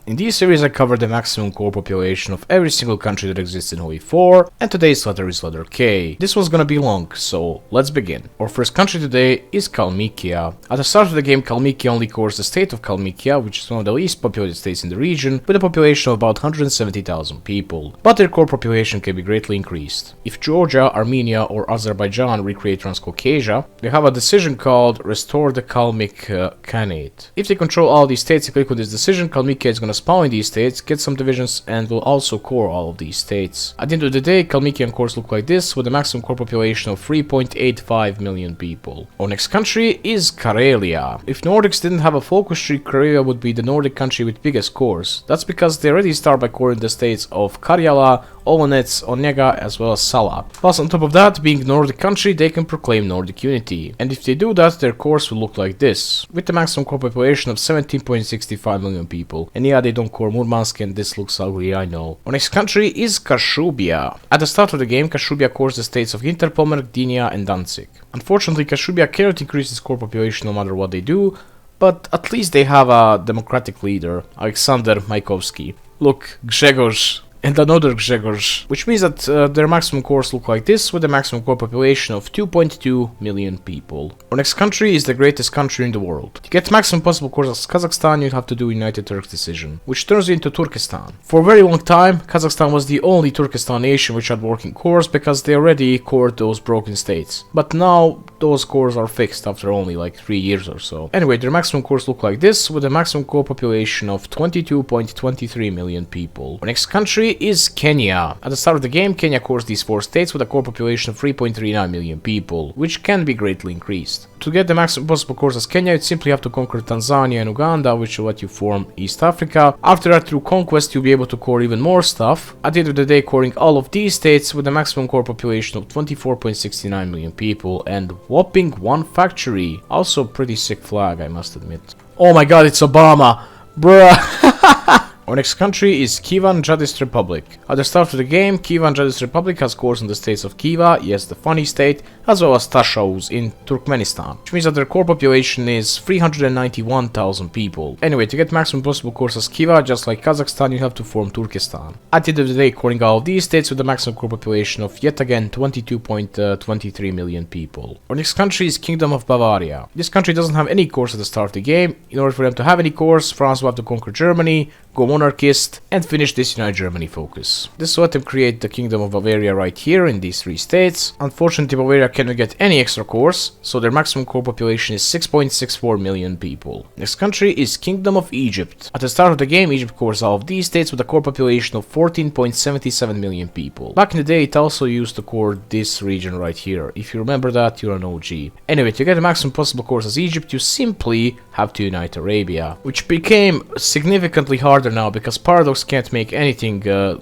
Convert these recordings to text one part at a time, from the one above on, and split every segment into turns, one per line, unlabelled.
In this series I cover the maximum core population of every single country that exists in EUIV, and today's letter is letter K. This one's gonna be long, so let's begin. Our first country today is Kalmykia. At the start of the game, Kalmykia only covers the state of Kalmykia, which is one of the least populated states in the region, with a population of about 170,000 people. But their core population can be greatly increased. If Georgia, Armenia, or Azerbaijan recreate Transcaucasia, they have a decision called Restore the Kalmyk Khanate. If they control all these states and click on this decision, Kalmykia is gonna spawn in these states, get some divisions, and will also core all of these states. At the end of the day, Kalmykian cores look like this, with a maximum core population of 3.85 million people. Our next country is Karelia. If Nordics didn't have a focus tree, Karelia would be the Nordic country with biggest cores. That's because they already start by coring the states of Karjala, Olonets, Onega, as well as Sala. Plus, on top of that, being a Nordic country, they can proclaim Nordic unity. And if they do that, their cores will look like this, with the maximum core population of 17.65 million people. And yeah, they don't core Murmansk, and this looks ugly, I know. Our next country is Kashubia. At the start of the game, Kashubia cores the states of Interpomer, Gdynia, and Danzig. Unfortunately, Kashubia cannot increase its core population no matter what they do, but at least they have a democratic leader, Alexander Majkowski. Look, Grzegorz. And another Grzegorz, which means that their maximum cores look like this, with a maximum core population of 2.2 million people. Our next country is the greatest country in the world. To get maximum possible cores as Kazakhstan, you'd have to do United Turks decision, which turns you into Turkestan. For a very long time, Kazakhstan was the only Turkestan nation which had working cores because they already cored those broken states. But now, those cores are fixed after only like 3 years or so. Anyway, their maximum cores look like this, with a maximum core population of 22.23 million people. Our next country is Kenya. At the start of the game, Kenya cores these 4 states with a core population of 3.39 million people, which can be greatly increased. To get the maximum possible cores as Kenya, you'd simply have to conquer Tanzania and Uganda, which will let you form East Africa. After that, through conquest, you'll be able to core even more stuff. At the end of the day, coring all of these states with a maximum core population of 24.69 million people and whopping 1 factory. Also pretty sick flag, I must admit. Oh my god, it's Obama! Bruh! Our next country is Kievan Jadist Republic. At the start of the game, Kievan Jadist Republic has cores in the states of Khiva, yes, the funny state, as well as Tashauz in Turkmenistan, which means that their core population is 391,000 people. Anyway, to get maximum possible cores as Khiva, just like Kazakhstan, you have to form Turkestan. At the end of the day, coring all of these states with a maximum core population of yet again 22.23 million people. Our next country is Kingdom of Bavaria. This country doesn't have any cores at the start of the game. In order for them to have any cores, France will have to conquer Germany, go monarchist, and finish this Unite Germany focus. This will let them create the Kingdom of Bavaria right here in these 3 states. Unfortunately, Bavaria cannot get any extra cores, so their maximum core population is 6.64 million people. Next country is Kingdom of Egypt. At the start of the game, Egypt cores all of these states with a core population of 14.77 million people. Back in the day, it also used to core this region right here. If you remember that, you're an OG. Anyway, to get the maximum possible cores as Egypt, you simply have to unite Arabia, which became significantly harder now because Paradox can't make anything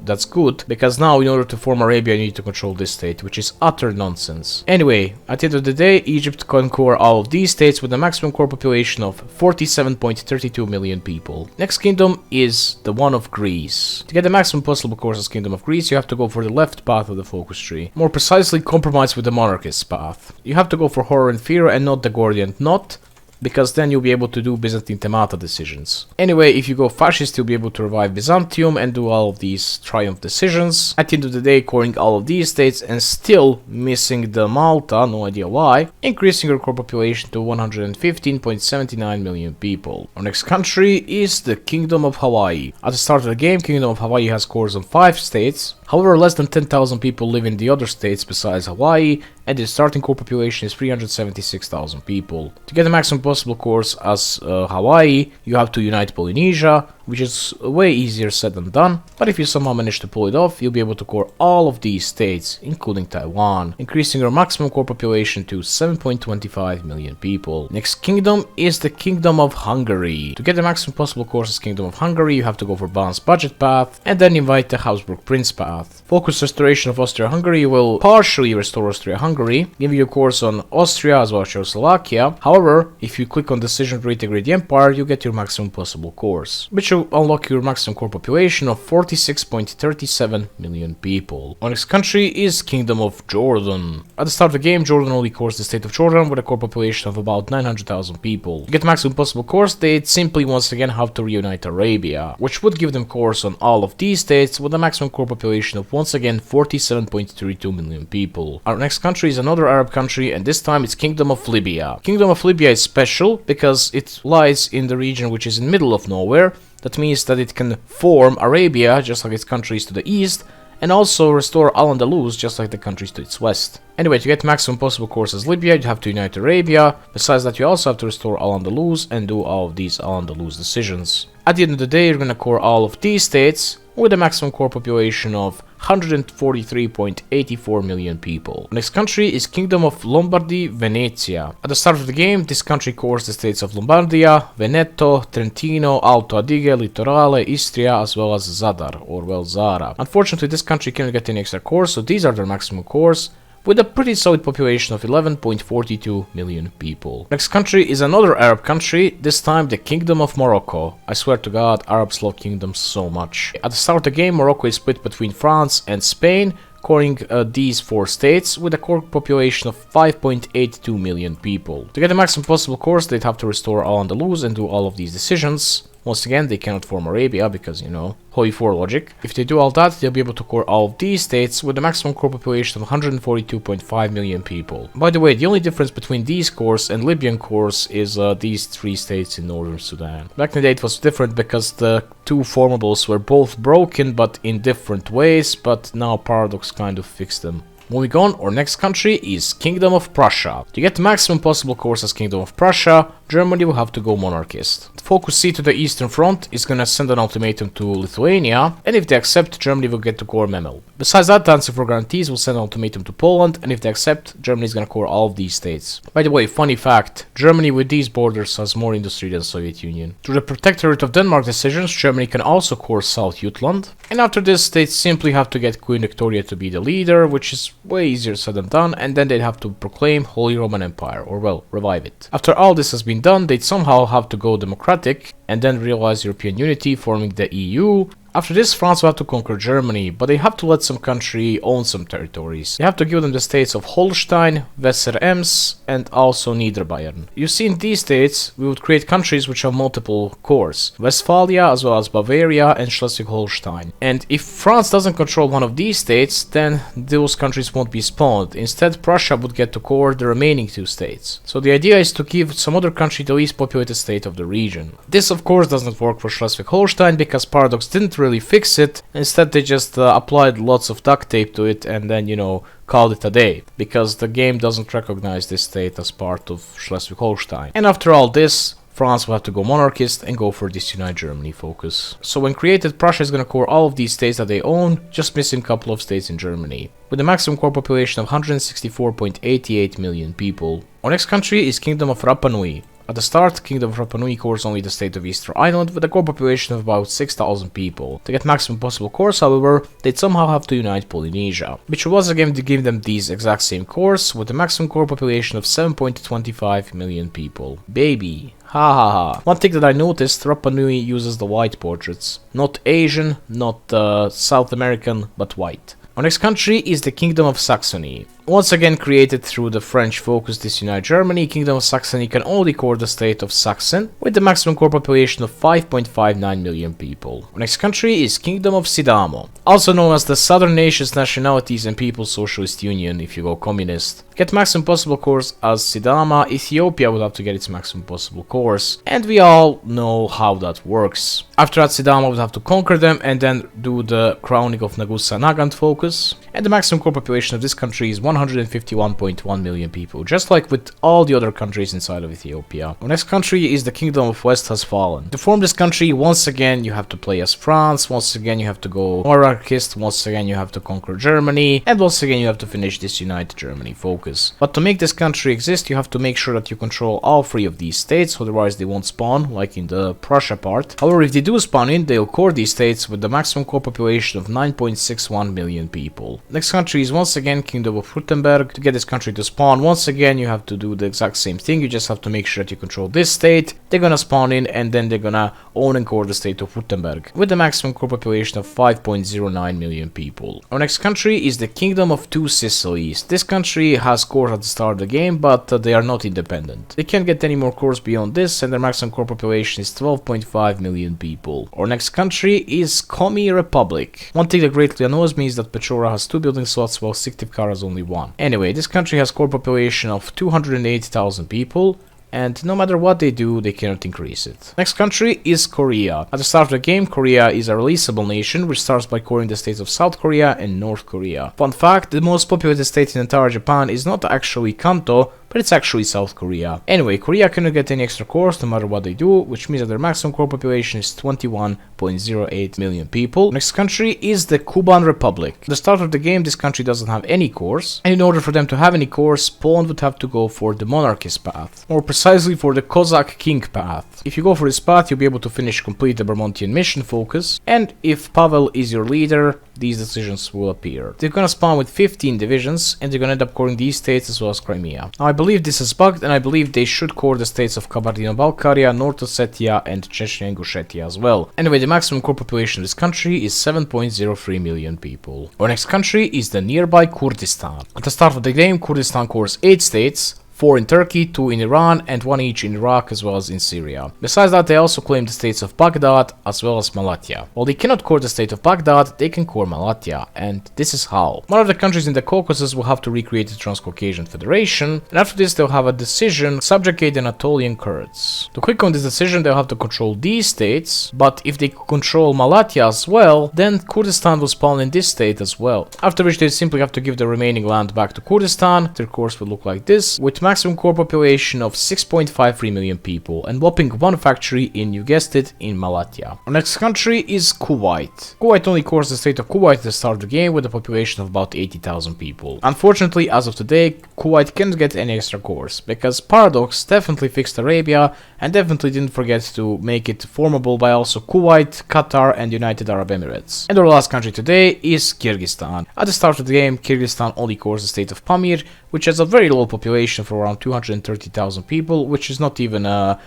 that's good, because now in order to form Arabia you need to control this state, which is utter nonsense. Anyway, at the end of the day, Egypt can core all of these states with a maximum core population of 47.32 million people. Next kingdom is the one of Greece. To get the maximum possible cores as Kingdom of Greece, you have to go for the left path of the focus tree. More precisely, compromise with the monarchist path. You have to go for Horror and Fear and not the Gordian Knot, because then you'll be able to do Byzantine Themata decisions. Anyway, if you go fascist, you'll be able to revive Byzantium and do all of these triumph decisions. At the end of the day, coring all of these states and still missing the Malta, no idea why, increasing your core population to 115.79 million people. Our next country is the Kingdom of Hawaii. At the start of the game, Kingdom of Hawaii has cores on 5 states. However, less than 10,000 people live in the other states besides Hawaii, and the starting core population is 376,000 people. To get the maximum possible cores as Hawaii, you have to unite Polynesia, which is way easier said than done, but if you somehow manage to pull it off, you'll be able to core all of these states, including Taiwan, increasing your maximum core population to 7.25 million people. Next kingdom is the Kingdom of Hungary. To get the maximum possible cores as Kingdom of Hungary, you have to go for balanced budget path, and then invite the Habsburg Prince path. Focus restoration of Austria-Hungary will partially restore Austria-Hungary, give you a course on Austria as well as Czechoslovakia. However, if you click on decision to reintegrate the empire, you get your maximum possible cores, which which will unlock your maximum core population of 46.37 million people. Our next country is Kingdom of Jordan. At the start of the game, Jordan only cores the state of Jordan with a core population of about 900,000 people. To get maximum possible cores, they'd simply once again have to reunite Arabia, which would give them cores on all of these states with a maximum core population of once again 47.32 million people. Our next country is another Arab country, and this time it's Kingdom of Libya. Kingdom of Libya is special because it lies in the region which is in the middle of nowhere. That means that it can form Arabia just like its countries to the east, and also restore Al-Andalus just like the countries to its west. Anyway, to get maximum possible cores as Libya, you have to unite Arabia. Besides that, you also have to restore Al-Andalus and do all of these Al-Andalus decisions. At the end of the day, you're gonna core all of these states with a maximum core population of 143.84 million people. Next country is Kingdom of Lombardy, Venezia. At the start of the game, this country cores the states of Lombardia, Veneto, Trentino, Alto Adige, Litorale, Istria, as well as Zadar, or well Zara. Unfortunately, this country cannot get any extra cores, so these are their maximum cores, with a pretty solid population of 11.42 million people. Next country is another Arab country, this time the Kingdom of Morocco. I swear to God, Arabs love kingdoms so much. At the start of the game, Morocco is split between France and Spain, coring these four states with a core population of 5.82 million people. To get the maximum possible cores, they'd have to restore Al-Andalus and do all of these decisions. Once again, they cannot form Arabia because, you know, Holy 4 logic. If they do all that, they'll be able to core all of these states with a maximum core population of 142.5 million people. By the way, the only difference between these cores and Libyan cores is these three states in northern Sudan. Back in the day it was different because the two formables were both broken but in different ways, but now Paradox kind of fixed them. Moving on, our next country is Kingdom of Prussia. To get the maximum possible cores as Kingdom of Prussia, Germany will have to go monarchist. The Focus C to the Eastern Front is gonna send an ultimatum to Lithuania, and if they accept, Germany will get to core Memel. Besides that, Dancing for Guarantees will send an ultimatum to Poland, and if they accept, Germany is gonna core all of these states. By the way, funny fact, Germany with these borders has more industry than Soviet Union. Through the Protectorate of Denmark decisions, Germany can also core South Jutland, and after this, they simply have to get Queen Victoria to be the leader, which is way easier said than done, and then they'd have to proclaim Holy Roman Empire, or well, revive it. After all this has been done, they'd somehow have to go democratic, and then realize European unity, forming the EU. After this, France will have to conquer Germany, but they have to let some country own some territories. They have to give them the states of Holstein, Weser-Ems, and also Niederbayern. You see, in these states, we would create countries which have multiple cores. Westphalia, as well as Bavaria and Schleswig-Holstein. And if France doesn't control one of these states, then those countries won't be spawned. Instead, Prussia would get to core the remaining two states. So the idea is to give some other country the least populated state of the region. This, of course, doesn't work for Schleswig-Holstein because Paradox didn't really fix it. Instead, they just applied lots of duct tape to it and then, you know, called it a day, because the game doesn't recognize this state as part of Schleswig-Holstein. And after all this, France will have to go monarchist and go for this Unite Germany focus. So when created, Prussia is gonna core all of these states that they own, just missing a couple of states in Germany, with a maximum core population of 164.88 million people. Our next country is Kingdom of Rapa Nui. At the start, Kingdom of Rapa Nui cores only the state of Easter Island with a core population of about 6,000 people. To get maximum possible cores, however, they'd somehow have to unite Polynesia, which was again to give them these exact same cores with a maximum core population of 7.25 million people. Baby. Ha ha ha. One thing that I noticed, Rapa Nui uses the white portraits. Not Asian, not South American, but white. Our next country is the Kingdom of Saxony. Once again created through the French focus Disunite Germany, Kingdom of Saxony can only core the state of Saxon, with the maximum core population of 5.59 million people. Our next country is Kingdom of Sidamo, also known as the Southern Nations, Nationalities and People's Socialist Union if you go communist. To get maximum possible cores as Sidama, Ethiopia will have to get its maximum possible cores, and we all know how that works. After that, Sidama would have to conquer them and then do the crowning of Nagusa Nagant focus, and the maximum core population of this country is 151.1 million people, just like with all the other countries inside of Ethiopia. Our next country is the Kingdom of West Has Fallen. To form this country, once again you have to play as France, once again you have to go monarchist, once again you have to conquer Germany, and once again you have to finish this Unite Germany focus. But to make this country exist, you have to make sure that you control all three of these states, otherwise they won't spawn, like in the Prussia part. However, if they do spawn in, they'll core these states with the maximum core population of 9.61 million people. Next country is once again Kingdom of Württemberg. To get this country to spawn, once again, you have to do the exact same thing. You just have to make sure that you control this state. They're gonna spawn in, and then they're gonna own and core the state of Württemberg, with the maximum core population of 5.09 million people. Our next country is the Kingdom of Two Sicilies. This country has cores at the start of the game, but they are not independent. They can't get any more cores beyond this, and their maximum core population is 12.5 million people. Our next country is Komi Republic. One thing that greatly annoys me is that Pechora has 2 building slots while Syktyvkar has only 1. Anyway, this country has core population of 280,000 people, and no matter what they do, they cannot increase it. Next country is Korea. At the start of the game, Korea is a releasable nation, which starts by coring the states of South Korea and North Korea. Fun fact, the most populated state in entire Japan is not actually Kanto, but it's actually South Korea. Anyway, Korea cannot get any extra cores no matter what they do, which means that their maximum core population is 21.08 million people. Next country is the Kuban Republic. At the start of the game, this country doesn't have any cores, and in order for them to have any cores, Poland would have to go for the monarchist path, more precisely for the Cossack king path. If you go for this path, you'll be able to complete the Bermontian mission focus, and if Pavel is your leader, these decisions will appear. They're gonna spawn with 15 divisions, and they're gonna end up coring these states as well as Crimea. Now, I believe this is bugged, and I believe they should core the states of Kabardino-Balkaria, North Ossetia, and Chechnya Ingushetia as well. Anyway, the maximum core population of this country is 7.03 million people. Our next country is the nearby Kurdistan. At the start of the game, Kurdistan cores 8 states, 4 in Turkey, 2 in Iran, and 1 each in Iraq as well as in Syria. Besides that, they also claim the states of Baghdad as well as Malatya. While they cannot core the state of Baghdad, they can core Malatya, and this is how. One of the countries in the Caucasus will have to recreate the Transcaucasian Federation, and after this they'll have a decision to subjugate the Anatolian Kurds. To click on this decision, they'll have to control these states, but if they control Malatya as well, then Kurdistan will spawn in this state as well. After which they simply have to give the remaining land back to Kurdistan. Their cores will look like this, with maximum core population of 6.53 million people, and whopping 1 factory in, you guessed it, in Malatya. Our next country is Kuwait. Kuwait only cores the state of Kuwait at the start of the game with a population of about 80,000 people. Unfortunately, as of today, Kuwait can't get any extra cores, because Paradox definitely fixed Arabia and definitely didn't forget to make it formable by also Kuwait, Qatar, and United Arab Emirates. And our last country today is Kyrgyzstan. At the start of the game, Kyrgyzstan only cores the state of Pamir, which has a very low population for around 230,000 people, which is not even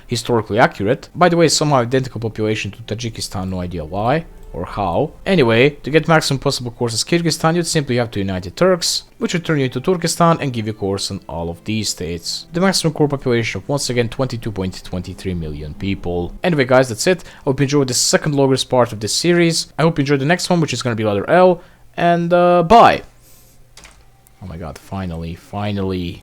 historically accurate. By the way, somehow identical population to Tajikistan, no idea why or how. Anyway, to get maximum possible cores as Kyrgyzstan, you'd simply have to unite the Turks, which would turn you into Turkestan and give you cores on all of these states. The maximum core population of, once again, 22.23 million people. Anyway guys, that's it. I hope you enjoyed the second longest part of this series. I hope you enjoyed the next one, which is going to be letter L, and bye! Oh my god, finally.